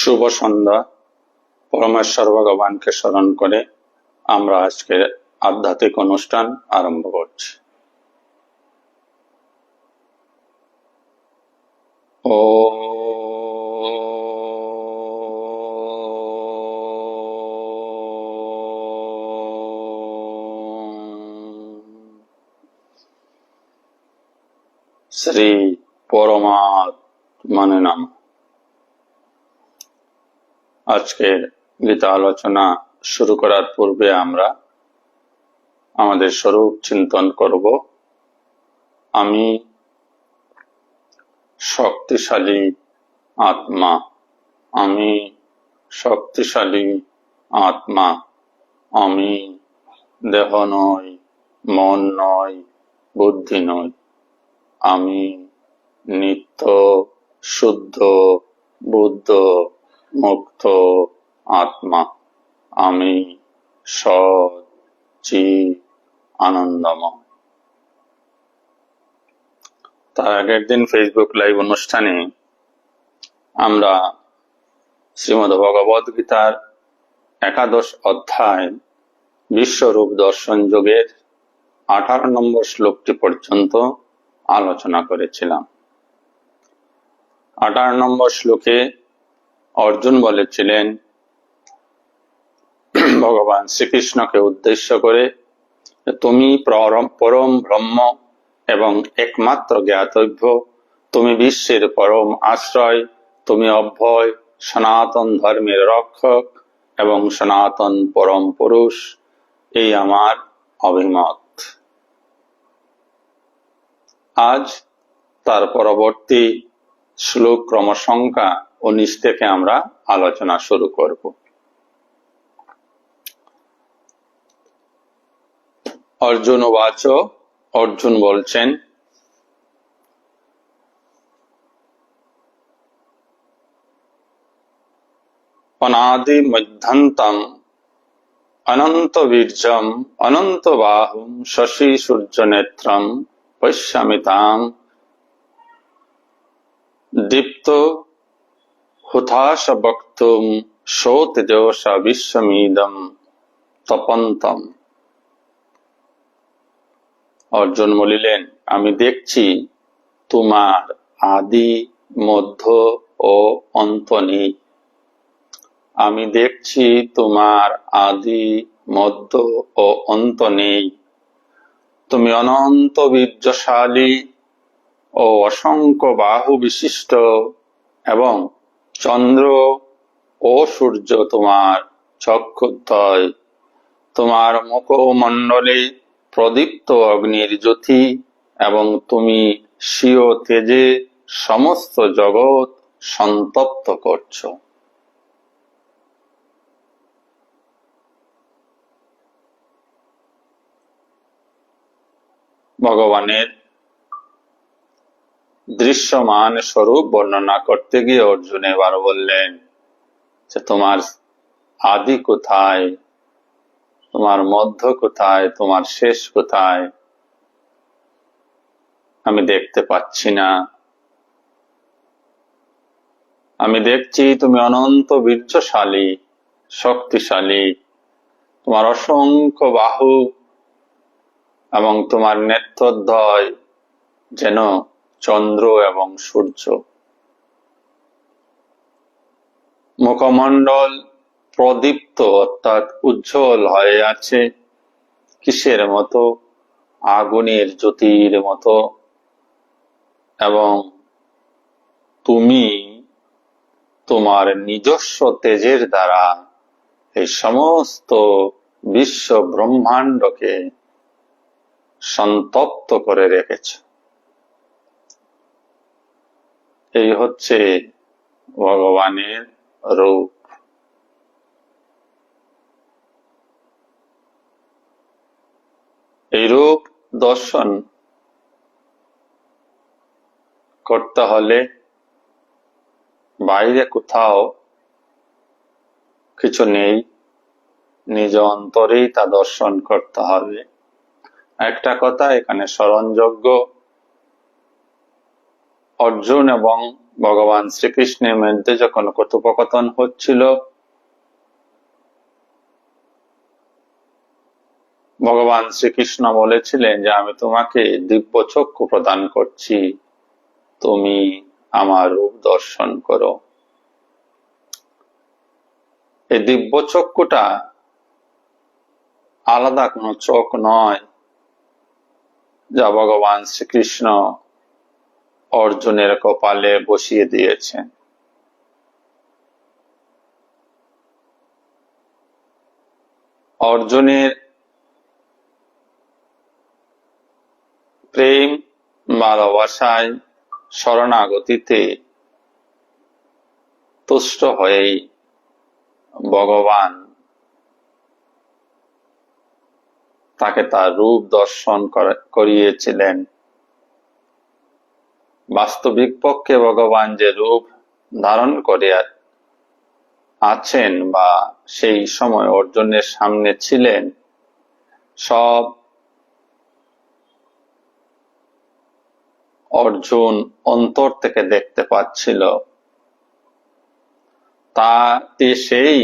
শুভ সন্ধ্যা। পরমেশ্বর ভগবানকে স্মরণ করে আমরা আজকের আধ্যাত্মিক অনুষ্ঠান আরম্ভ করছি। শ্রী পরমাত্মনে নমঃ। আজকের গীতা আলোচনা শুরু করার পূর্বে আমরা আমাদের স্বরূপ চিন্তন করব। আমি শক্তিশালী আত্মা, আমি শক্তিশালী আত্মা, আমি দেহ নই, মন নই, বুদ্ধি নই, আমি নিত্য শুদ্ধ বুদ্ধ মুক্ত আত্মা, আমি সৎ চিৎ আনন্দময়। তার আগের দিন ফেসবুক লাইভ অনুষ্ঠানে আমরা শ্রীমদ্ ভগবদ গীতার 11 অধ্যায় বিশ্বরূপ দর্শন যোগের 18 নম্বর শ্লোকটি পর্যন্ত আলোচনা করেছিলাম। 18 নম্বর শ্লোকে অর্জুন বলেছিলেন ভগবান শ্রীকৃষ্ণকে উদ্দেশ্য করে, তুমি পরম ব্রহ্ম এবং একমাত্র জ্ঞাতব্য, তুমি বিশ্বের পরম আশ্রয়, তুমি অভয় সনাতন ধর্মের রক্ষক এবং সনাতন পরম পুরুষ, এই আমার অভিমত। আজ তার পরবর্তী শ্লোক ক্রমসংখ্যা 19 থেকে আমরা আলোচনা শুরু করব। অর্জুন উবাচ, অর্জুন বলছেন, অনাদি মধ্যন্তম অনন্ত বীর্যম অনন্ত বাহুম শশী সূর্য নেত্রম পশ্যমি তাম দীপ্ত হুতাশ বক্তুম সৌতেজসা বিশ্বমিদম তপন্তম। অর্জুন বলিলেন, আমি দেখছি তোমার আদি মধ্য ও অন্ত নেই। আমি দেখছি তোমার আদি মধ্য ও অন্ত নেই। তুমি অনন্ত বীর্যশালী ও অসংখ্য বাহু বিশিষ্ট এবং চন্দ্র ও সূর্য তোমার চক্ষুদ্বয়। তোমার মুখমণ্ডলে প্রদীপ্ত অগ্নির জ্যোতি এবং তুমি স্বীয় তেজে সমস্ত জগৎ সন্তপ্ত করছ। ভগবানের দৃশ্যমান স্বরূপ বর্ণনা করতে গিয়ে অর্জুন এবার বললেন যে তোমার আদি কোথায়, তোমার মধ্য কোথায়, তোমার শেষ কোথায় আমি দেখতে পাচ্ছি না। আমি দেখছি তুমি অনন্ত বীর্যশালী, শক্তিশালী, তোমার অসংখ্য বাহু এবং তোমার নেত্রদ্বয় যেন চন্দ্র এবং সূর্য। মুখমণ্ডল প্রদীপ্ত অর্থাৎ উজ্জ্বল হয়ে আছে, কিসের মতো? আগুনের জ্যোতির মতো। এবং তুমি তোমার নিজস্ব তেজের দ্বারা এই সমস্ত বিশ্ব ব্রহ্মাণ্ডকে সন্তপ্ত করে রেখেছ। এই হচ্ছে ভগবানের রূপ। এই রূপ দর্শন করতে হলে বাইরে কোথাও কিছু নেই, নিজ অন্তরেই তা দর্শন করতে হবে। একটা কথা এখানে স্মরণযোগ্য, অর্জুন এবং ভগবান শ্রীকৃষ্ণের মধ্যে যখন কথোপকথন হচ্ছিল, ভগবান শ্রীকৃষ্ণ বলেছিলেন যে আমি তোমাকে দিব্য চক্ষু প্রদান করছি, তুমি আমার রূপ দর্শন করো। এই দিব্য চক্ষুটা আলাদা কোনো চোখ নয়, যা ভগবান শ্রীকৃষ্ণ অর্জুনের কপালে বসিয়ে দিয়েছেন। অর্জুনের প্রেম ভালোবাসায় শরণাগতিতে তুষ্ট হয়েই ভগবান তাকে তার রূপ দর্শন করিয়েছিলেন। বাস্তবিক পক্ষে ভগবান যে রূপ ধারণ করে আছেন বা সেই সময় অর্জুনের সামনে ছিলেন, সব অর্জুন অন্তর থেকে দেখতে পাচ্ছিল। তাতে সেই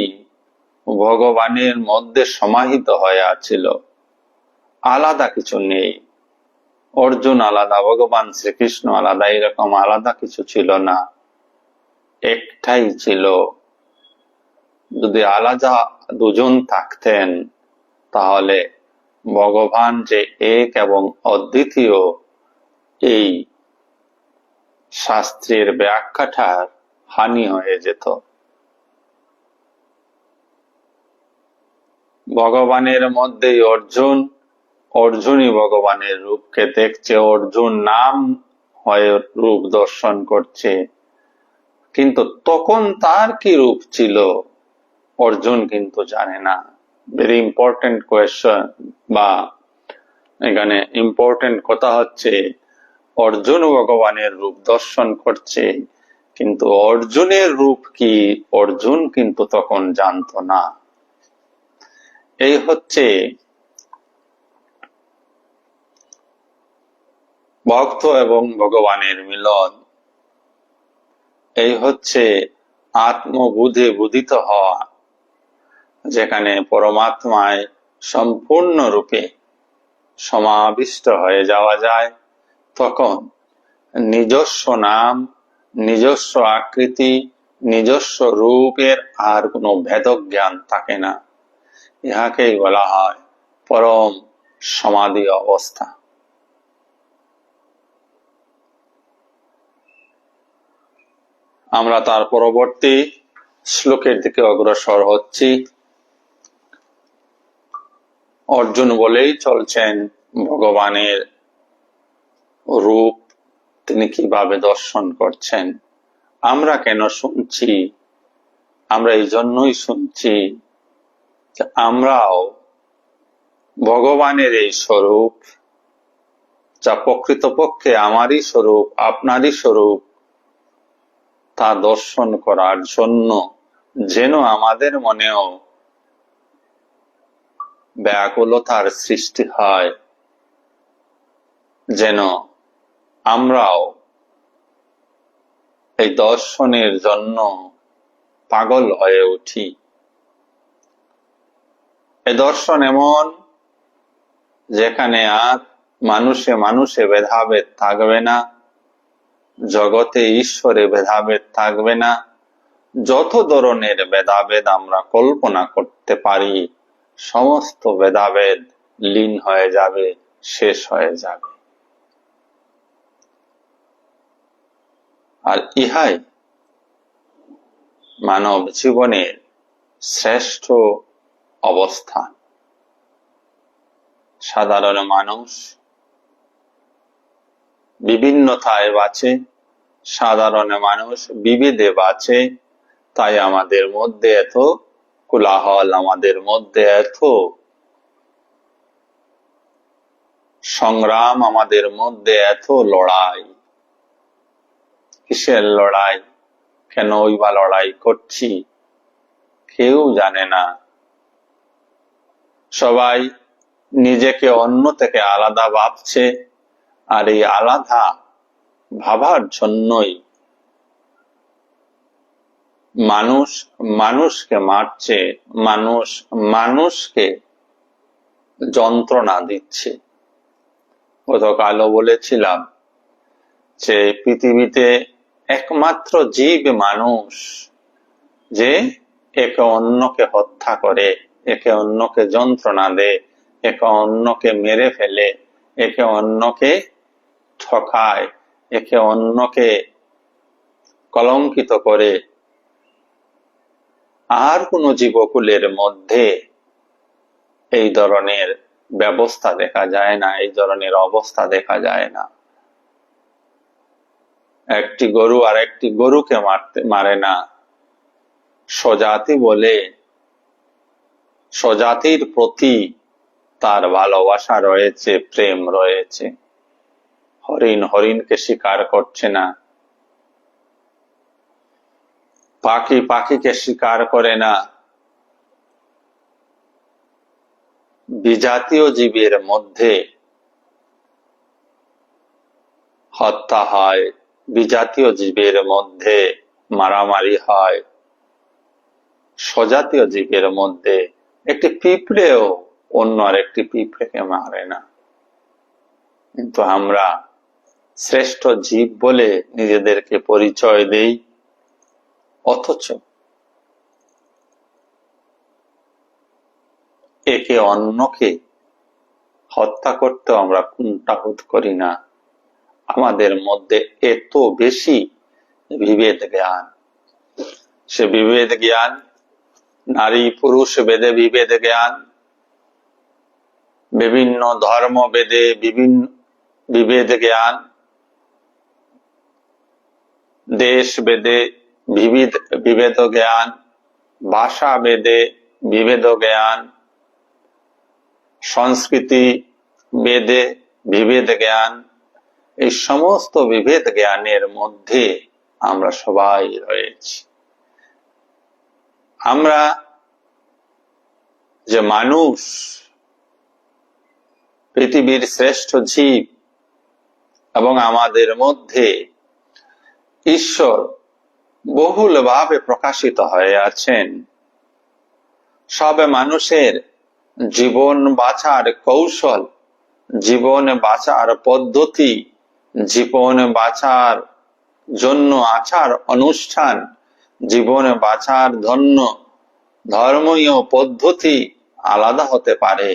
ভগবানের মধ্যে সমাহিত হয়ে আছিল, আলাদা কিছু নেই। অর্জুন আলাদা, ভগবান শ্রীকৃষ্ণ আলাদা, এরকম আলাদা কিছু ছিল না, একটাই ছিল। যদি আলাদা দুজন থাকতেন তাহলে ভগবান যে এক এবং অদ্বিতীয়, এই শাস্ত্রের ব্যাখ্যাটার হানি হয়ে যেত। ভগবানের মধ্যেই অর্জুন, অর্জুনই ভগবানের রূপকে দেখছে, অর্জুন নাম হয়ে রূপ দর্শন করছে। কিন্তু তখন তার কি রূপ ছিল অর্জুন কিন্তু জানে না। ভেরি ইম্পর্টেন্ট কোয়েশ্চন, বা এখানে ইম্পর্টেন্ট কথা হচ্ছে, অর্জুন ভগবানের রূপ দর্শন করছে, কিন্তু অর্জুনের রূপ কি অর্জুন কিন্তু তখন জানত না। এই হচ্ছে ভক্ত এবং ভগবানের মিলন। এই হচ্ছে আত্মবোধে বোধিত হওয়া, যেখানে পরমাত্মায় সম্পূর্ণরূপে সমাবিষ্ট হয়ে যাওয়া যায়। তখন নিজস্ব নাম, নিজস্ব আকৃতি, নিজস্ব রূপের আর কোনো ভেদজ্ঞান থাকে না। ইহাকেই বলা হয় পরম সমাধি অবস্থা। আমরা তার পরবর্তী শ্লোকের দিকে অগ্রসর হচ্ছি। অর্জুন বলেই চলছেন ভগবানের রূপ তিনি কিভাবে দর্শন করছেন। আমরা কেন শুনছি? আমরা এই জন্যই শুনছি যে আমরাও ভগবানের এই স্বরূপ, যা প্রকৃতপক্ষে আমারই স্বরূপ, আপনারই স্বরূপ, তা দর্শন করার জন্য যেন আমাদের মনেও ব্যাকুলতার সৃষ্টি হয়, যেন আমরাও এই দর্শনের জন্য পাগল হয়ে উঠি। এই দর্শন এমন, যেখানে আর মানুষে মানুষে ভেদাভেদ থাকবে না, জগতে ঈশ্বরে ভেদাভেদ থাকবে না। যত ধরনের ভেদাভেদ আমরা কল্পনা করতে পারি, সমস্ত ভেদাভেদ লীন হয়ে যাবে, শেষ হয়ে যাবে। আর ইহাই মানব জীবনের শ্রেষ্ঠ অবস্থান। সাধারণ মানুষ বিভিন্নতায় বাঁচে, সাধারণ মানুষ বিভেদে বাঁচে, তাই আমাদের মধ্যে এত কোলাহল, আমাদের মধ্যে এত সংগ্রাম, আমাদের মধ্যে এত লড়াই। কিসের লড়াই? কেনই বা লড়াই করছি কেউ জানে না। সবাই নিজেকে অন্য থেকে আলাদা ভাবছে, আর এই আলাদা ভাবার জন্যই মানুষ মানুষকে মারছে, মানুষ মানুষকে যন্ত্রণা দিচ্ছে। গতকালও বলেছিলাম যে পৃথিবীতে একমাত্র জীব মানুষ যে একে অন্যকে হত্যা করে, একে অন্যকে যন্ত্রণা দেয়, একে অন্যকে মেরে ফেলে, একে অন্যকে ঠকায়, একে অন্যকে কলঙ্কিত করে। আর কোন জীবকুলের মধ্যে এই ধরনের ব্যবস্থা দেখা যায় না, এই ধরনের অবস্থা দেখা যায় না। একটি গরু আর একটি গরুকে মারে না। স্বজাতি বলে স্বজাতির প্রতি তার ভালোবাসা রয়েছে, প্রেম রয়েছে। হরিণ হরিণকে শিকার করছে না, পাখি পাখিকে শিকার করে না। বিজাতীয় জীবের মধ্যে হত্যা হয়, বিজাতীয় জীবের মধ্যে মারামারি হয়। স্বজাতীয় জীবের মধ্যে একটি পিঁপড়েও অন্য আর একটি পিঁপড়েকে মারে না। কিন্তু আমরা শ্রেষ্ঠ জীব বলে নিজেদেরকে পরিচয় দেই, অথচ একে অন্যকে হত্যা করতেও আমরা কুণ্ঠাবোধ করি না। আমাদের মধ্যে এত বেশি বিভেদ জ্ঞান, সে বিভেদ জ্ঞান নারী পুরুষ বেদে বিভেদ জ্ঞান, বিভিন্ন ধর্ম বেদে বিভিন্ন বিভেদ জ্ঞান, দেশ বেদে বিভেদ জ্ঞান, ভাষা বেদে বিভেদ জ্ঞান, সংস্কৃতি বেদে বিভেদ জ্ঞান। এই সমস্ত বিভেদ জ্ঞানের মধ্যে আমরা সবাই রয়েছি। আমরা যে মানুষ, পৃথিবীর শ্রেষ্ঠ জীব, এবং আমাদের মধ্যে ঈশ্বর বহুলভাবে প্রকাশিত হয়ে আছেন। সব মানুষের জীবন বাঁচার কৌশল, জীবন বাঁচার পদ্ধতি, জীবন বাঁচার জন্য আচার অনুষ্ঠান, জীবন বাঁচার জন্য ধর্মীয় পদ্ধতি আলাদা হতে পারে।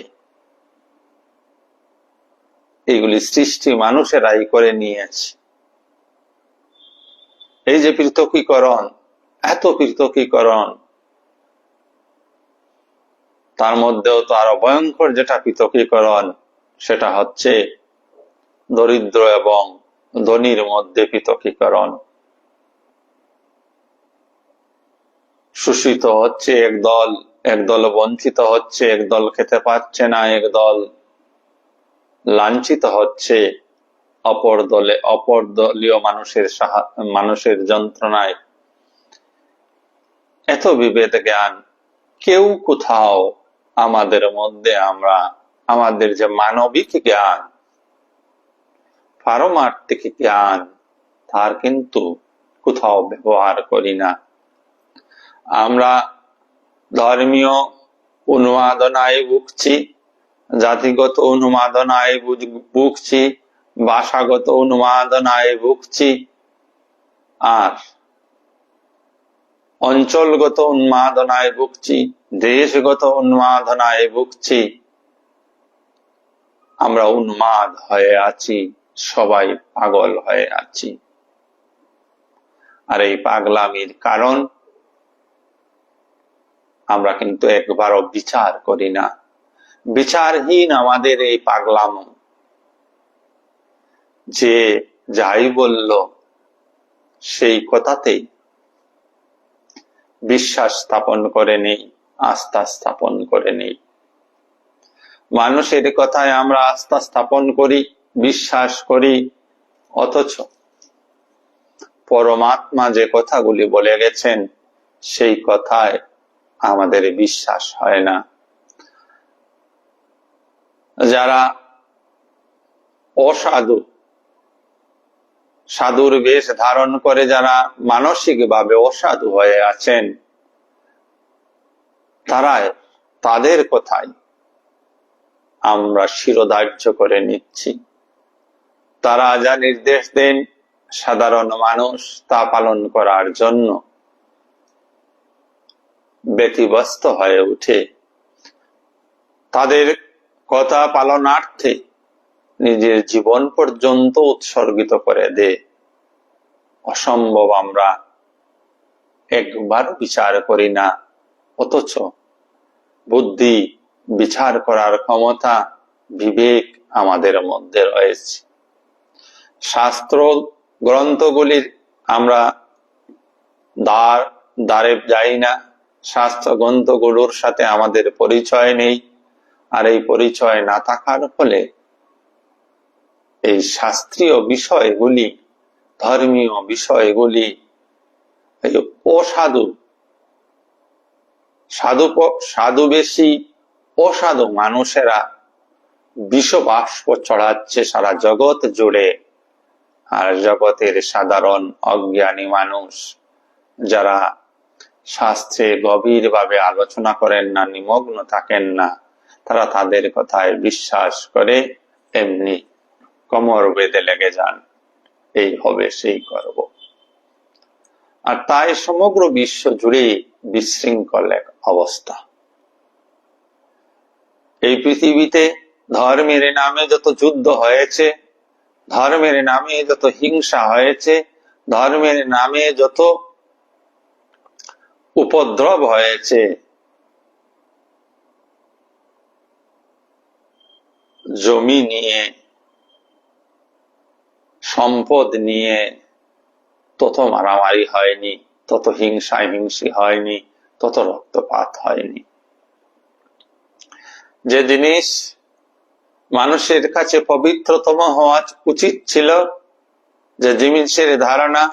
এগুলি সৃষ্টি মানুষেরাই করে নিয়েছে। এই যে পৃথকীকরণ, এত পৃথকীকরণ, তার মধ্যেও তো আরো ভয়ঙ্কর যেটা পৃথকীকরণ, সেটা হচ্ছে দরিদ্র এবং ধনীর মধ্যে পৃথকীকরণ। শোষিত হচ্ছে একদল, একদল বঞ্চিত হচ্ছে, একদল খেতে পাচ্ছে না, একদল লাঞ্ছিত হচ্ছে অপর দলীয় মানুষের যন্ত্রণায়। এত বিভেদ জ্ঞান, কেউ কোথাও আমাদের মধ্যে আমরা আমাদের যে মানবিক জ্ঞান, পারমার্থিক জ্ঞান, তার কিন্তু কোথাও ব্যবহার করি না। আমরা ধর্মীয় উন্মাদনায় ভুগছি, জাতিগত উন্মাদনায় ভুগছি, ভাষাগত উন্মাদনায় ভুগছি, আর অঞ্চলগত উন্মাদনায় ভুগছি, দেশগত উন্মাদনায় ভুগছি। আমরা উন্মাদ হয়ে আছি, সবাই পাগল হয়ে আছি। আর এই পাগলামির কারণ আমরা কিন্তু একবারও বিচার করি না। বিচারহীন আমাদের এই পাগলাম, যে যাই বলল সেই কথাতেই বিশ্বাস স্থাপন করে নেই, আস্থা স্থাপন করে নেই। মানুষের কথায় আমরা আস্থা স্থাপন করি, বিশ্বাস করি, অথচ পরমাত্মা যে কথাগুলি বলে গেছেন সেই কথায় আমাদের বিশ্বাস হয় না। যারা অসাধু, সাধুর বেশ ধারণ করে যারা মানসিকভাবে অসাধু হয়ে আছেন, তাদের কথাই আমরা শিরোধার্য করে নিচ্ছি। তারা যা নির্দেশ দেন সাধারণ মানুষ তা পালন করার জন্য ব্যতিব্যস্ত হয়ে উঠে, তাদের কথা পালনার্থে নিজের জীবন পর্যন্ত উৎসর্গিত করে দেয়। অসম্ভব আমরা একবার বিচার করি না, অথচ বুদ্ধি, বিচার করার ক্ষমতা, বিবেক আমাদের মধ্যে রয়েছে। শাস্ত্র গ্রন্থগুলির আমরা দ্বারে যাই না, শাস্ত্র গ্রন্থগুলোর সাথে আমাদের পরিচয় নেই। আর এই পরিচয় না থাকার ফলে এই শাস্ত্রীয় বিষয়গুলি, ধর্মীয় বিষয়গুলি অসাধু, সাধু বেশি অসাধু মানুষেরা বিষবাষ্প চড়াচ্ছে সারা জগৎ জুড়ে। আর জগতের সাধারণ অজ্ঞানী মানুষ যারা শাস্ত্রে গভীরভাবে আলোচনা করেন না, নিমগ্ন থাকেন না, তারা তাদের কথায় বিশ্বাস করে এমনি কোমর বেঁধে লেগে যান, এই হবে সেই করব। আর তাই সমগ্র বিশ্ব জুড়ে বিশৃঙ্খল এক অবস্থা। এই পৃথিবীতে ধর্মের নামে যত যুদ্ধ হয়েছে, ধর্মের নামে যত হিংসা হয়েছে, ধর্মের নামে যত উপদ্রব হয়েছে, জমি নিয়ে, সম্পদ নিয়ে তত মারামারি হয়নি, তত হিংসি হয়নি, তত রক্তপাত হয়নি। যে জিনিস মানুষের কাছে পবিত্রতম হওয়া উচিত ছিল, যে জিনিসের ধারণা,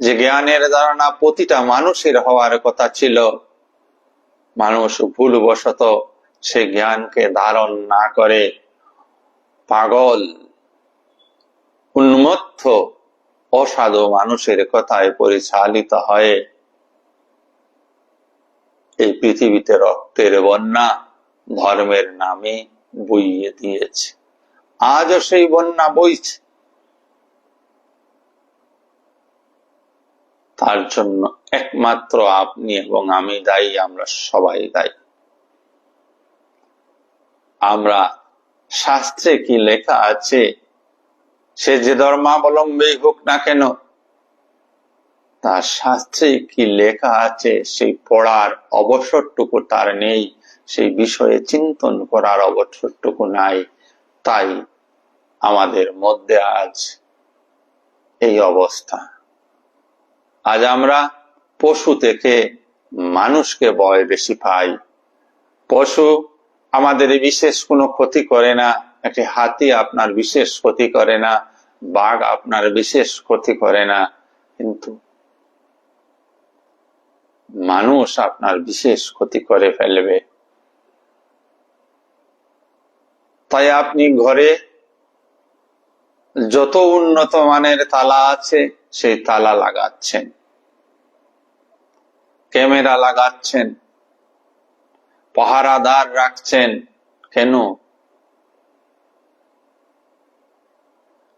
যে জ্ঞানের ধারণা প্রতিটা মানুষের হওয়ার কথা ছিল, মানুষ ভুলবশত সে জ্ঞানকে ধারণ না করে পাগল, উন্মত্ত, অসাধু মানুষের কথায় পরিচালিত হয়ে এই পৃথিবীতে রক্তের বন্যা ধর্মের নামে বইয়ে দিয়েছে। আজও সেই বন্যা বইছে। তার জন্য একমাত্র আপনি এবং আমি দায়ী, আমরা সবাই দায়ী। আমরা শাস্ত্রে কি লেখা আছে, সে যে ধর্মাবলম্বী হোক না কেন, তার শাস্ত্রে কি লেখা আছে সেই পড়ার অবসরটুকু তার নেই, সেই বিষয়ে চিন্তন করার অবসরটুকু নাই। তাই আমাদের মধ্যে আজ এই অবস্থা। আজ আমরা পশু থেকে মানুষকে ভয় বেশি পাই। পশু আমাদের বিশেষ কোনো ক্ষতি করে না, একটি হাতি আপনার বিশেষ ক্ষতি করে না, বাঘ আপনার বিশেষ ক্ষতি করে না, কিন্তু মানুষ আপনার বিশেষ ক্ষতি করে ফেলবে। তাই আপনি ঘরে যত উন্নত মানের তালা আছে সেই তালা লাগাচ্ছেন, ক্যামেরা লাগাচ্ছেন, পাহারাদার রাখছেন, কেন?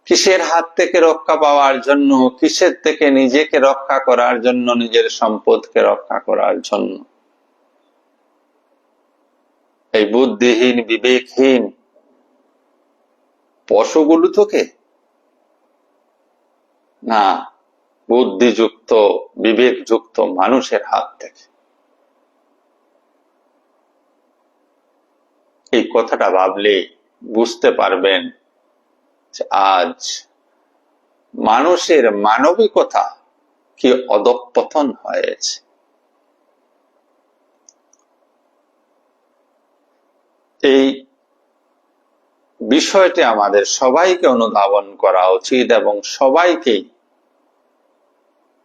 কিসের হাত থেকে রক্ষা পাওয়ার জন্য? কিসের থেকে নিজেকে রক্ষা করার জন্য? নিজের সম্পদকে রক্ষা করার জন্য। এই বুদ্ধিহীন, বিবেকহীন পশুগুলো তোকে না, বুদ্ধিযুক্ত, বিবেকযুক্ত মানুষের হাত থেকে। এই কথাটা ভাবলে বুঝতে পারবেন আজ মানুষের মানবিকতা কি অধঃপতন হয়েছে। এই বিষয়টি আমাদের সবাইকে অনুধাবন করা উচিত এবং সবাইকে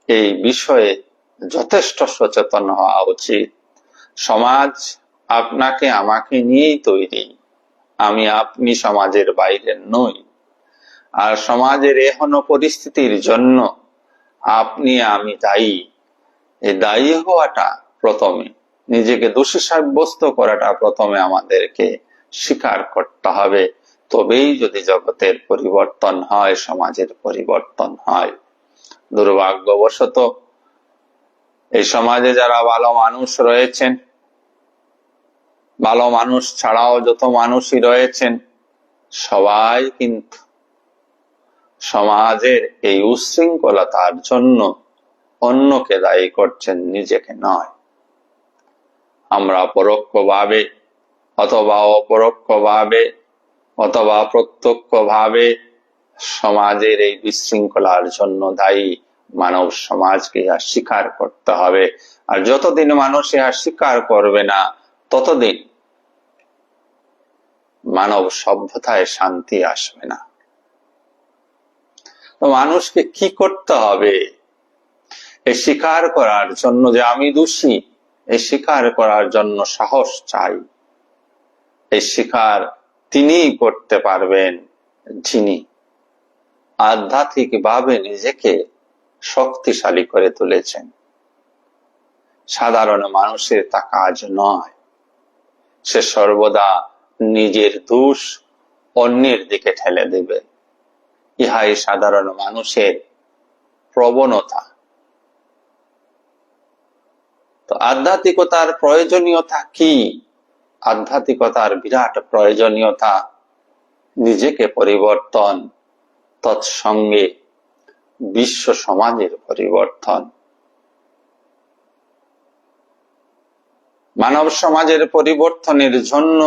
এই বিষয়ে যথেষ্ট সচেতন হওয়া উচিত। সমাজ আপনাকে আমাকে নিয়েই তৈরি, আমি আপনি সমাজের বাইরে নই। আর সমাজের এহেন পরিস্থিতির জন্য আপনি আমি দায়ী। এই দায়ী হওয়াটা প্রথমে, নিজেকে দোষী সাব্যস্ত করাটা প্রথমে আমাদেরকে স্বীকার করতে হবে। তবেই যদি জগতের পরিবর্তন হয়, সমাজের পরিবর্তন হয়। দুর্ভাগ্যবশত এই সমাজে যারা ভালো মানুষ রয়েছেন, ভালো মানুষ ছাড়াও যত মানুষই রয়েছেন, সবাই কিন্তু সমাজের এই উচ্ছৃঙ্খলতার জন্য অন্যকে দায়ী করছেন, নিজেকে নয়। আমরা পরোক্ষভাবে অথবা অপরোক্ষভাবে অথবা প্রত্যক্ষভাবে সমাজের এই বিশৃঙ্খলার জন্য দায়ী। মানব সমাজকে ইহা স্বীকার করতে হবে। আর যতদিন মানুষ ইহা স্বীকার করবে না, ততদিন মানব সভ্যতায় শান্তি আসবে না। তো মানুষকে কি করতে হবে? এই স্বীকার করার জন্য যে আমি দোষী, এই স্বীকার করার জন্য সাহস চাই। এই স্বীকার তিনিই করতে পারবেন যিনি আধ্যাত্মিকভাবে নিজেকে শক্তিশালী করে তুলেছেন। সাধারণ মানুষের তা কাজ নয়। সে সর্বদা নিজের দোষ অন্যের দিকে ঠেলে দেবে। ইহাই সাধারণ মানুষের প্রবণতা। তো আধ্যাত্মিকতার প্রয়োজনীয়তা কি? আধ্যাত্মিকতার বিরাট প্রয়োজনীয়তা নিজেকে পরিবর্তন, তৎসঙ্গে বিশ্ব সমাজের পরিবর্তন। মানব সমাজের পরিবর্তনের জন্য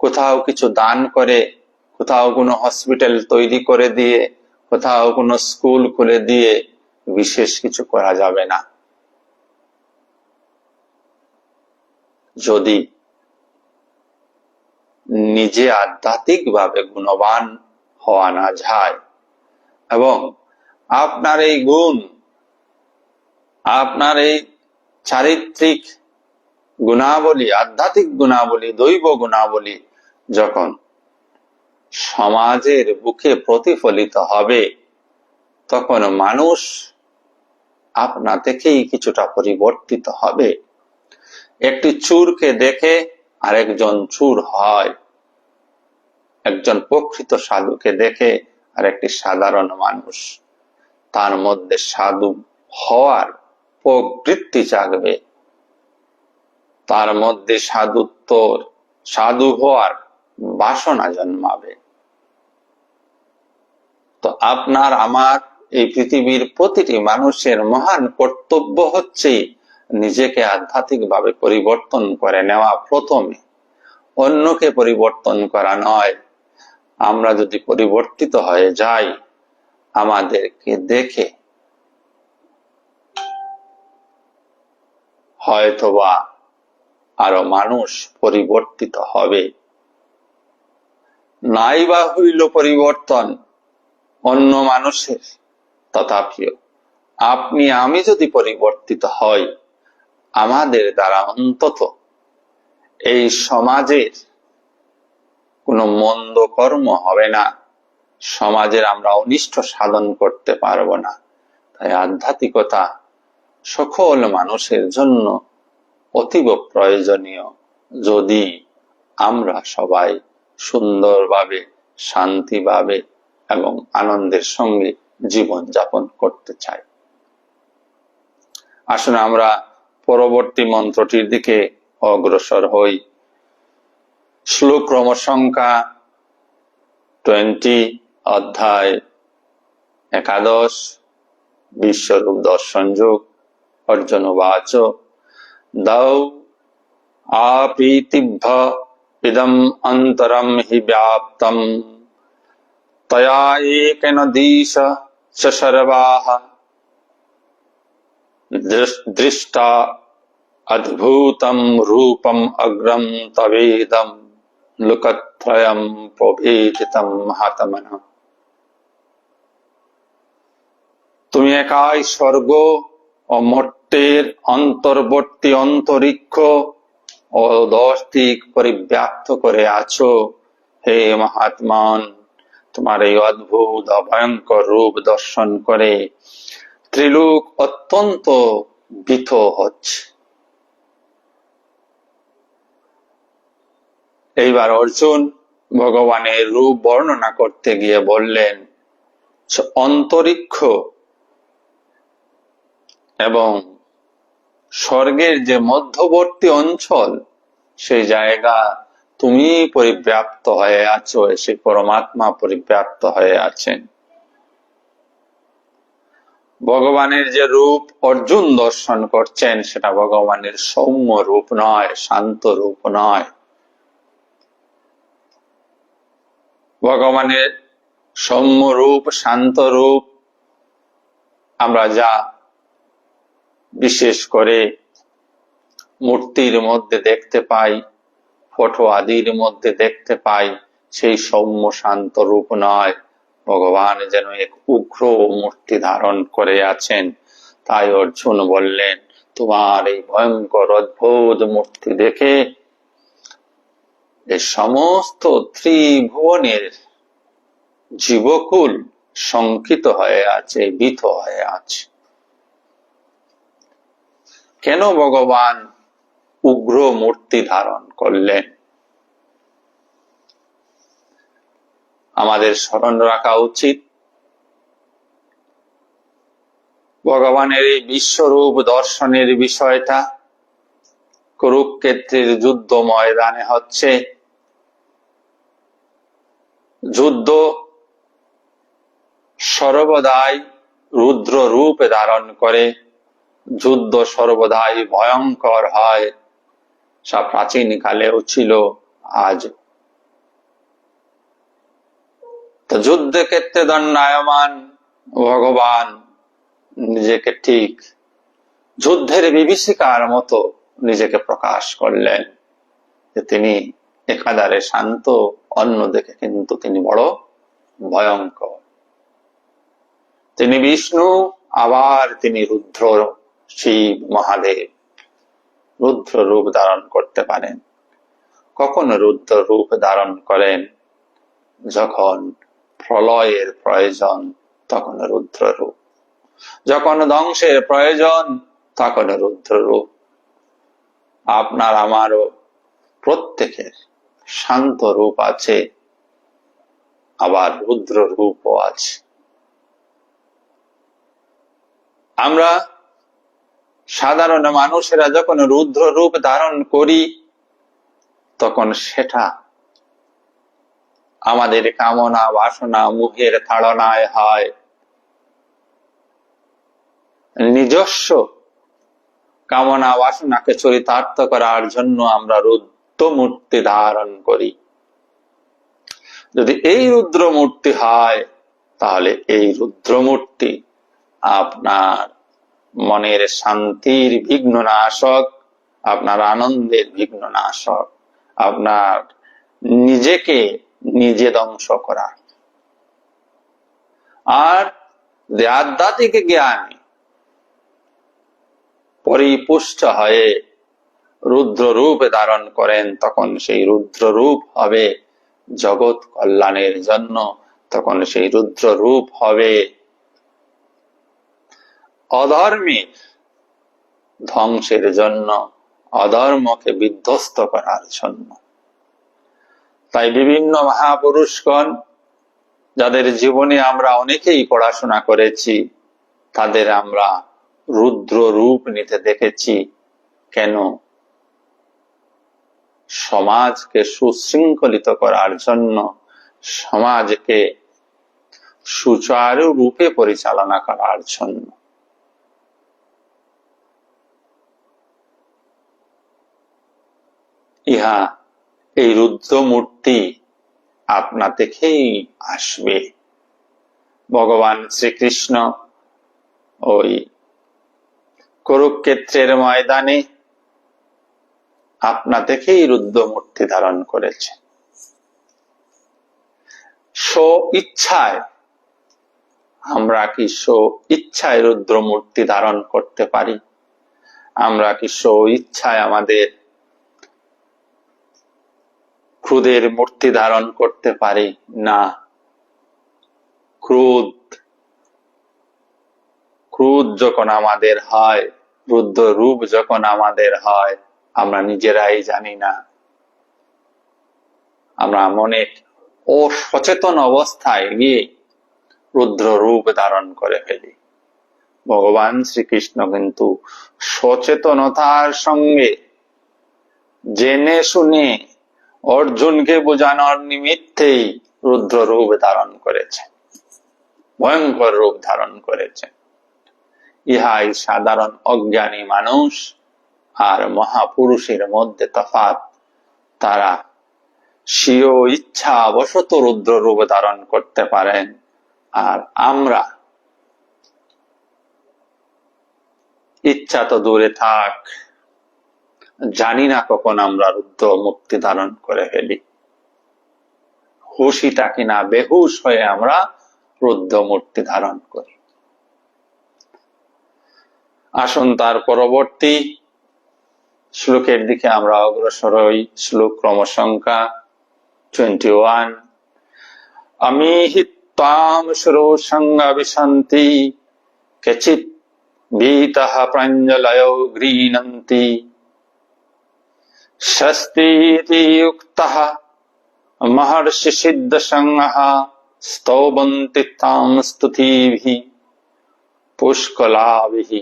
কোথাও কিছু দান করে, কোথাও কোনো হসপিটাল তৈরি করে দিয়ে, কোথাও কোনো স্কুল খুলে দিয়ে বিশেষ কিছু করা যাবে না। যদি নিজে আধ্যাত্মিকভাবে গুণবান হওয়া না যায় এবং আপনার এই গুণ, আপনার এই চারিত্রিক গুণাবলী, আধ্যাত্মিক গুণাবলী, দৈব গুণাবলী যখন সমাজের বুকে প্রতিফলিত হবে, তখন মানুষ আপনা থেকেই কিছুটা পরিবর্তিত হবে। একটি চোরকে দেখে আরেকজন চোর হয়, একজন প্রকৃত সাধুকে দেখে আর একটি সাধারণ মানুষ, তার মধ্যে সাধু হওয়ার প্রবৃত্তি জাগবে, তার মধ্যে সাধু হওয়ার বাসনা জন্মাবে। তো আপনার আমার এই পৃথিবীর প্রতিটি মানুষের মহান কর্তব্য হচ্ছে নিজেকে আধ্যাত্মিকভাবে পরিবর্তন করে নেওয়া প্রথমে, অন্যকে পরিবর্তন করা নয়। আমরা যদি পরিবর্তিত হয়ে যাই, আমাদেরকে দেখে হয়তোবা আরো মানুষ পরিবর্তিত হবে। নাই বা হইল পরিবর্তন অন্য মানুষের, তথাপিও আপনি আমি যদি পরিবর্তিত হই, আমাদের দ্বারা অন্তত এই সমাজের কোনো মন্দ কর্ম হবে না, সমাজের আমরা অনিষ্ট সাধন করতে পারবো না। তাই আধ্যাত্মিকতা সকল মানুষের জন্য অতীব প্রয়োজনীয়, যদি আমরা সবাই সুন্দরভাবে, শান্তিভাবে এবং আনন্দের সঙ্গে জীবন যাপন করতে চাই। আসুন আমরা পরবর্তী মন্ত্রটির দিকে অগ্রসর হই। শ্লোক ক্রম সংখ্যা 20, অধ্যায় 11, বিশ্বরূপ দর্শন যোগ। অর্জুন উবাচ দৌ আপীতিভ্য ইদম অন্তরম হি ব্যাপ্তম তয়া একেন দিশ চ সর্বাঃ দৃষ্টা অদ্ভুতম রূপম অগ্রম তবেদম লোকত্রয়ম প্রভেদিতম মহাত্মনঃ। তুমি একাই স্বর্গ ও মর্ত্যের অন্তর্বর্তী অন্তরিক্ষ ও 10 দিক পরিব্যাপ্ত করে আছো। হে মহাত্মন, তোমার এই অদ্ভুত অভয়ঙ্কর রূপ দর্শন করে ত্রিলোক অত্যন্ত ভীত হচ্ছে। এইবার অর্জুন ভগবানের রূপ বর্ণনা করতে গিয়ে বললেন, অন্তরিক্ষ এবং স্বর্গের যে মধ্যবর্তী অঞ্চল, সেই জায়গা তুমি পরিব্যাপ্ত হয়ে আছো, সে পরমাত্মা পরিব্যাপ্ত হয়ে আছেন। ভগবানের যে রূপ অর্জুন দর্শন করছেন, সেটা ভগবানের সৌম্য রূপ নয়, শান্ত রূপ নয়। ভগবানের সৌম্য রূপ, শান্ত রূপ আমরা যা বিশেষ করে মূর্তির মধ্যে দেখতে পাই, ফটো আদির মধ্যে দেখতে পাই, সেই সৌম্য শান্ত রূপ নয়। ভগবান যেন এক উগ্র মূর্তি ধারণ করে আছেন। তাই অর্জুন বললেন, তোমার এই ভয়ঙ্কর অদ্ভুত মূর্তি দেখে এই সমস্ত ত্রিভুবনের জীবকুল শঙ্কিত হয়ে আছে, ভীত হয়ে আছে। কেন ভগবান উগ্র মূর্তি ধারণ করলেন? আমাদের স্মরণ রাখা উচিত, ভগবানের এই বিশ্বরূপ দর্শনের বিষয়টা কুরুক্ষেত্রের যুদ্ধ ময়দানে হচ্ছে। যুদ্ধ সর্বদাই রুদ্র রূপ ধারণ করে, যুদ্ধ সর্বদাই ভয়ঙ্কর হয়। সব প্রাচীন কালেও ছিল, আজ। তো যুদ্ধক্ষেত্রে দণ্ডায়মান ভগবান নিজেকে ঠিক যুদ্ধের বিভীষিকার মতো নিজেকে প্রকাশ করলেন, যে তিনি একাধারে শান্ত, অন্যদিকে কিন্তু তিনি বড় ভয়ঙ্কর। তিনি বিষ্ণু, আবার তিনি রুদ্র, শিব মহাদেব। রুদ্র রূপ ধারণ করতে পারেন। কখন রুদ্র রূপ ধারণ করেন? যখন প্রলয়ের প্রয়োজন, তখন রুদ্র রূপ। যখন ধ্বংসের প্রয়োজন, তখন রুদ্র রূপ। আপনার আমারও প্রত্যেকের শান্ত রূপ আছে, আবার রুদ্র রূপও আছে। আমরা সাধারণ মানুষেরা যখন রুদ্র রূপ ধারণ করি, তখন সেটা আমাদের কামনা বাসনা মুখের তাড়নায় হয়। নিজস্ব কামনা বাসনাকে চরিতার্থ করার জন্য আমরা রুদ্র মূর্তি ধারণ করি। যদি এই রুদ্র মূর্তি হয়, তাহলে এই রুদ্র মূর্তি আপনার মনের শান্তির বিঘ্ন নাশক, আপনার আনন্দের বিঘ্ন নাশক, আপনার নিজেকে নিজে ধ্বংস করা। আর যে আধ্যাত্মিক জ্ঞানে পরিপুষ্ট হয়ে রুদ্র রূপ ধারণ করেন, তখন সেই রুদ্র রূপ হবে জগৎ কল্যাণের জন্য। তখন সেই রুদ্র রূপ হবে অধর্মের ধ্বংসের জন্য, অধর্মকে বিধ্বস্ত করার জন্য। তাই বিভিন্ন মহাপুরুষগণ, যাদের জীবনে আমরা অনেকেই পড়াশোনা করেছি, তাদের আমরা রুদ্র রূপ নিতে দেখেছি। কেন? সমাজকে সুশৃঙ্খলিত করার জন্য, সমাজকে সুচারু রূপে পরিচালনা করার জন্য। ইহা এই রুদ্র মূর্তি আপনা থেকেই আসবে। ভগবান শ্রীকৃষ্ণ ওই কুরুক্ষেত্রের ময়দানে আপনা থেকেই রুদ্র মূর্তি ধারণ করেছে। স্ব ইচ্ছায়, আমরা কি স্ব ইচ্ছায় রুদ্র মূর্তি ধারণ করতে পারি? আমরা কি স্ব ইচ্ছায় আমাদের ক্রোধের মূর্তি ধারণ করতে পারি? না। ক্রোধ ক্রোধ যখন আমাদের হয়, রুদ্র রূপ যখন আমাদের হয়, আমরা নিজেরাই জানি না। আমরা মনে অসচেতন অবস্থায় গিয়ে রুদ্র রূপ ধারণ করে ফেলি। ভগবান শ্রীকৃষ্ণ কিন্তু সচেতনতার সঙ্গে জেনে শুনে অর্জুনকে বোঝানোর নিমিত্তেই রুদ্র রূপ ধারণ করেছেন, ভয়ঙ্কর রূপ ধারণ করেছেন। ইহাই সাধারণ অজ্ঞানী মানুষ আর মহাপুরুষের মধ্যে তফাৎ। তারা স্বীয় ইচ্ছা বশত রুদ্র রূপ ধারণ করতে পারেন, আর আমরা ইচ্ছা তো দূরে থাক, জানি না কখন আমরা রুদ্র মুক্তি ধারণ করে ফেলি। হুশই থাকি না, বেহুশ হয়ে আমরা রুদ্র মূর্তি ধারণ করি। আসুন তার পরবর্তী শ্লোকের দিকে আমরা অগ্রসর হই। শ্লোক ক্রমসংখ্যা 21। অমিহি ত্বাম সুরসঙ্গা বিশন্তি কেচিৎ ভীতঃ প্রাঞ্জলয়ো গৃণন্তি স্বস্তীতি উক্তঃ মহর্ষি সিদ্ধ সংঘঃ স্তবন্তি তাম স্তুতিভিঃ পুষ্কলাভিঃ।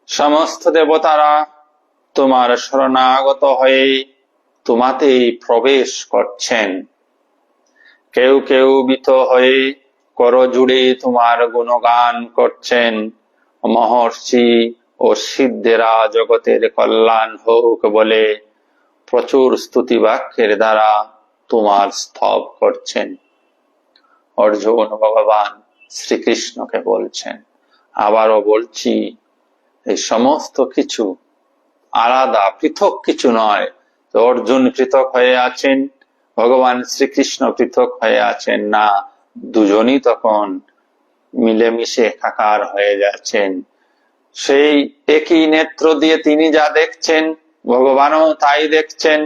সমস্ত দেবতারা তোমার শরণাগত হয়ে তোমাতেই প্রবেশ করছেন। কেউ কেউ ভীত হয়ে করজুড়ে তোমার গুণগান করছেন। মহর্ষি ও সিদ্ধেরা জগতের কল্যাণ হোক বলে প্রচুর স্তুতি বাক্যের দ্বারা তোমার স্তব করছেন। অর্জুন ভগবান শ্রীকৃষ্ণকে বলছেন, আবারও বলছি, এই সমস্ত কিছু আলাদা পৃথক কিছু নয়। অর্জুন পৃথক হয়ে আছেন, ভগবান শ্রীকৃষ্ণ পৃথক হয়ে আছেন না, দুজনই তখন মিলেমিশে একাকার হয়ে যাচ্ছেন। সেই একই নেত্র দিয়ে তিনি যা দেখছেন, ভগবানও তাই দেখছেন।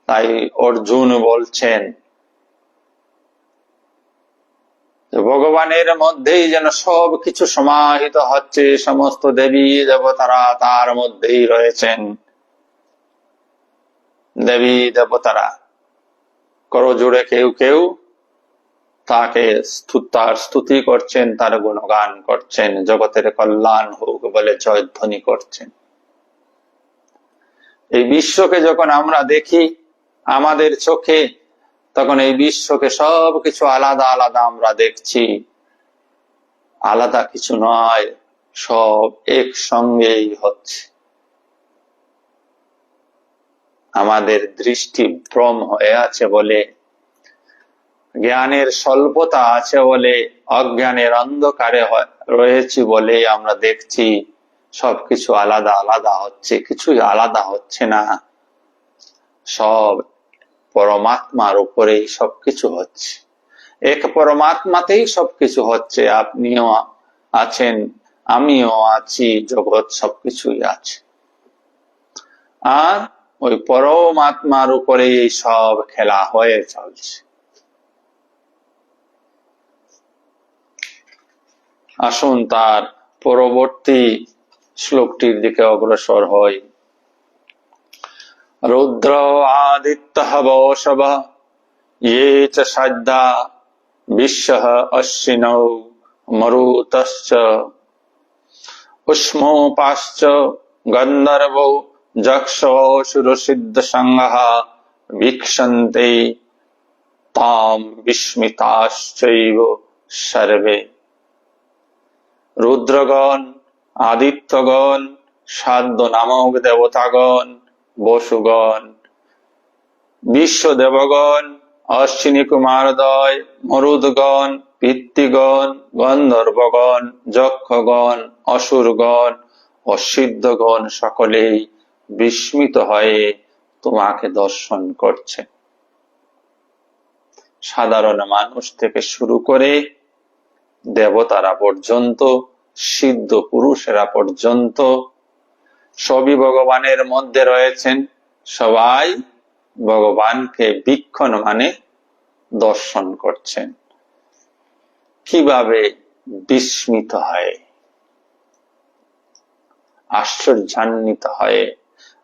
তাই অর্জুন বলছেন ভগবানের মধ্যেই যেন সব কিছু সমাহিত হচ্ছে, সমস্ত দেবী দেবতারা তার মধ্যেই রয়েছেন। দেবী দেবতারা করজোড়ে কেউ কেউ তাকে তার স্তুতি করছেন, তার গুণগান করছেন, জগতের কল্যাণ হোক বলে জয়ধ্বনি করছেন। এই বিশ্বকে যখন আমরা দেখি আমাদের চোখে, তখন এই বিশ্বকে সবকিছু আলাদা আলাদা আমরা দেখছি। আলাদা কিছু নয়, সব একসঙ্গেই হচ্ছে। আমাদের দৃষ্টি ভ্রম হয়ে আছে বলে, জ্ঞানের স্বল্পতা আছে বলে, অজ্ঞানের অন্ধকারে রয়েছি বলে আমরা দেখছি সবকিছু আলাদা আলাদা হচ্ছে। কিছুই আলাদা হচ্ছে না, সব পরমাত্মার উপরেই সবকিছু হচ্ছে। এক পরমাত্মাতেই সবকিছু হচ্ছে। আপনিও আছেন, আমিও আছি, জগৎ সবকিছুই আছে। আর ওই পরমাত্মার উপরেই সব খেলা হয়ে চলছে। আসুন তার পরবর্তী শ্লোকটির দিকে অগ্রসর হই। রুদ্র আদিত্যঃ বশবঃ ये च श्रद्धा विश्वः अश्विनौ मरुतश्च उष्मोपाश्च गन्धर्वो যক্ষসুরসিদ্ধসংঘः वीक्षन्ते तां विस्मिताश्चैव सर्वे। রুদ্রগণ, আদিত্যগণ, সাধ্য নামক দেবতাগণ, বসুগণ, বিশ্বদেবগণ, অশ্বিনী কুমারদ্বয়, মরুদগণ, পিতৃগণ, গন্ধর্বগণ, যক্ষগণ, অসুরগণ ও সিদ্ধগণ সকলেই বিস্মিত হয়ে তোমাকে দর্শন করছে। সাধারণ মানুষ থেকে শুরু করে দেবতারা পর্যন্ত, সিদ্ধ পুরুষেরা পর্যন্ত সবই ভগবানের মধ্যে রয়েছেন। সবাই ভগবানকে বীক্ষণ মানে দর্শন করছেন। কিভাবে বিস্মিত হয়, আশ্চর্যান্বিত হয়।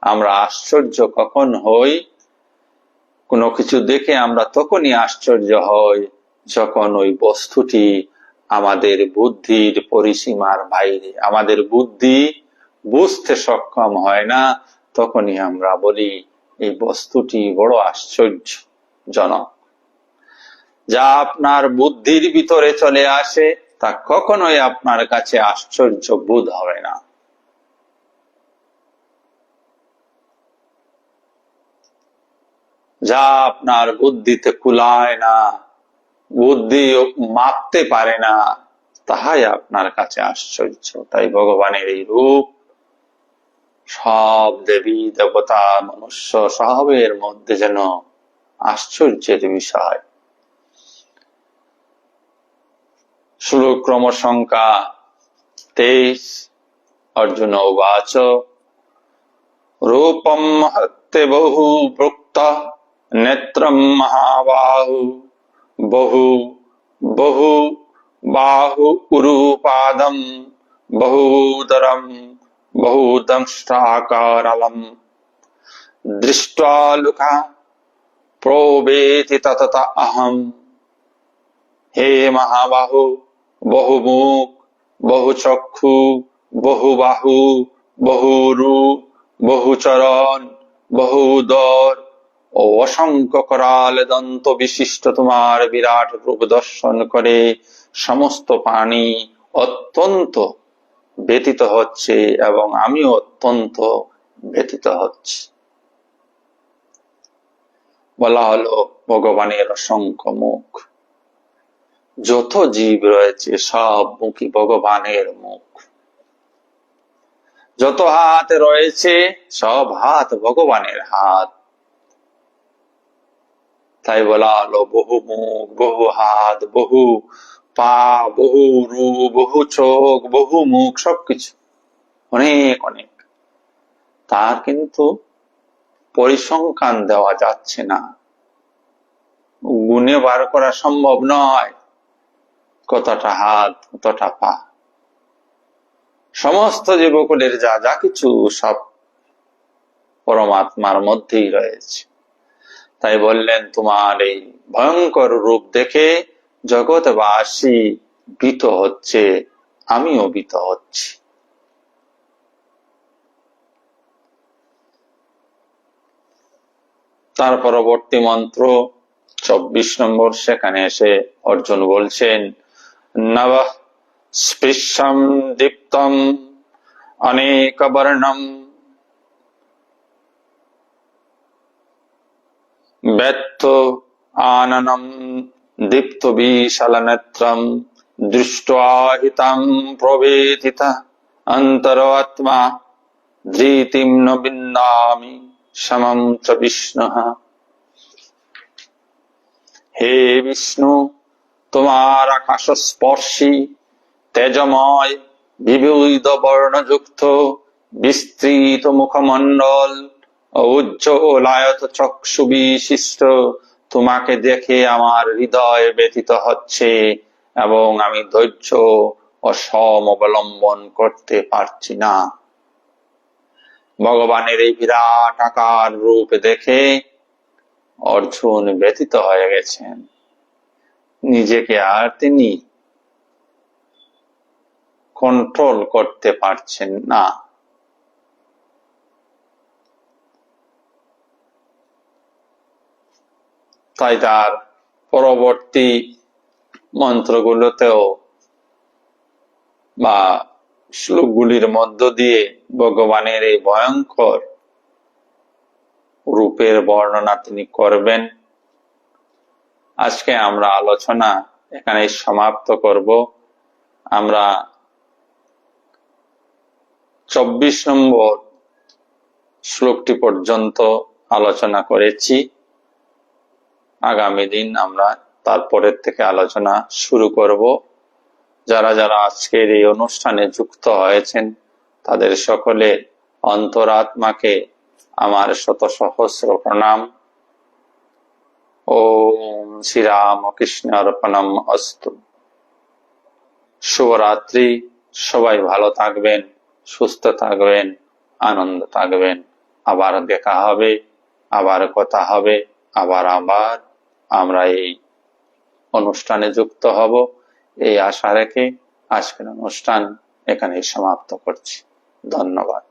আমরা আশ্চর্য কখন হই? কোনো কিছু দেখে আমরা তখনই আশ্চর্য হই যখন ওই বস্তুটি আমাদের বুদ্ধির পরিসীমার বাইরে, আমাদের বুদ্ধি বুঝতে সক্ষম হয় না, তখনই আমরা বলি এই বস্তুটি বড় আশ্চর্যজনক। যা আপনার বুদ্ধির ভিতরে চলে আসে তা কখনোই আপনার কাছে আশ্চর্য বোধ হবে না। যা আপনার বুদ্ধিতে কুলায় না, বুদ্ধি মাপতে পারে না, তাহাই আপনার কাছে আশ্চর্য। তাই ভগবানের এই রূপ সব দেবী দেবতা মনুষ্য সবের মধ্যে যেন আশ্চর্যের বিষয়। শ্লোক ক্রম সংখ্যা 23। অর্জুন উবাচ রূপম হত্যে বহু প্রক্ত নেত্রম মহাবাহু বহু বহু বাহু উরুপাদম বহুদরম বহুদংষ্টাকারালম দৃष्ट्वा লুকা প্রবেতি ততত অহম। হে মহাবাহু, বহুমুখ, বহুচক্ষু, বহুবাহু, বহুরু, বহুচরণ, বহুদর ও অসংখ্য করাল দন্ত বিশিষ্ট তোমার বিরাট রূপ দর্শন করে সমস্ত প্রাণী অত্যন্ত ব্যথিত হচ্ছে এবং আমিও অত্যন্ত ব্যথিত হচ্ছি। বলা হলো ভগবানের অসংখ্য মুখ। যত জীব রয়েছে সব মুখই ভগবানের মুখ। যত হাত রয়েছে সব হাত ভগবানের হাত। তাই বলা হলো বহু মুখ, বহু হাত, বহু পা, বহু রূপ, বহু চোখ, বহু মুখ, সবকিছু অনেক অনেক। তার কিন্তু পরিসংখ্যান দেওয়া যাচ্ছে না, গুণে বার করা সম্ভব নয় কতটা হাত, কতটা পা। সমস্ত জীবকুলের যা যা কিছু সব পরমাত্মার মধ্যেই রয়েছে। তাই বললেন তোমার এই ভয়ঙ্কর রূপ দেখে জগৎবাসী ভীত হচ্ছে, আমিও ভীত হচ্ছি। তার পরবর্তী মন্ত্র 24 নম্বর, সেখানে এসে অর্জুন বলছেন নব স্পৃশম দীপ্তম অনেক বর্ণম ব্যর্থ আননম দীপ্ত বিশাল নেত্রম দৃष्ट्वा হিতং প্রবেদিত অন্তরাত্মা ধৃতিম ন বিন্দামি সমম চ বিষ্ণুঃ। হে বিষ্ণু, তোমার আকাশ স্পর্শী তেজময় বিবিধ বর্ণযুক্ত বিস্তৃত মুখমণ্ডল উজ্জ্বলায়ত চক্ষু বিশিষ্ট তোমাকে দেখে আমার হৃদয় ব্যথিত হচ্ছে এবং আমি ধৈর্য ও সম অবলম্বন করতে পারছি না। ভগবানের এই বিরাট আকার রূপ দেখে অর্জুন ব্যথিত হয়ে গেছেন, নিজেকে আর তিনি কন্ট্রোল করতে পারছেন না। তাই তার পরবর্তী মন্ত্রগুলোতেও বা শ্লোকগুলির মধ্য দিয়ে ভগবানের এই ভয়ঙ্কর রূপের বর্ণনা তিনি করবেন। আজকে আমরা আলোচনা এখানে সমাপ্ত করব। আমরা 24 নম্বর শ্লোকটি পর্যন্ত আলোচনা করেছি। আগামী দিন আমরা তারপরের থেকে আলোচনা শুরু করব। যারা যারা আজকের এই অনুষ্ঠানে যুক্ত হয়েছেন তাদের সকলে অন্তরাত্মাকে আমার শত সহস্র প্রণাম। ওম শ্রীরামকৃষ্ণ অর্পণম অস্তু। শুভরাত্রি। সবাই ভালো থাকবেন, সুস্থ থাকবেন, আনন্দ থাকবেন। আবার দেখা হবে, আবার কথা হবে, আবার আমরা এই অনুষ্ঠানে যুক্ত হব, এই আশা রেখে আজকের অনুষ্ঠান এখানেই সমাপ্ত করছি। ধন্যবাদ।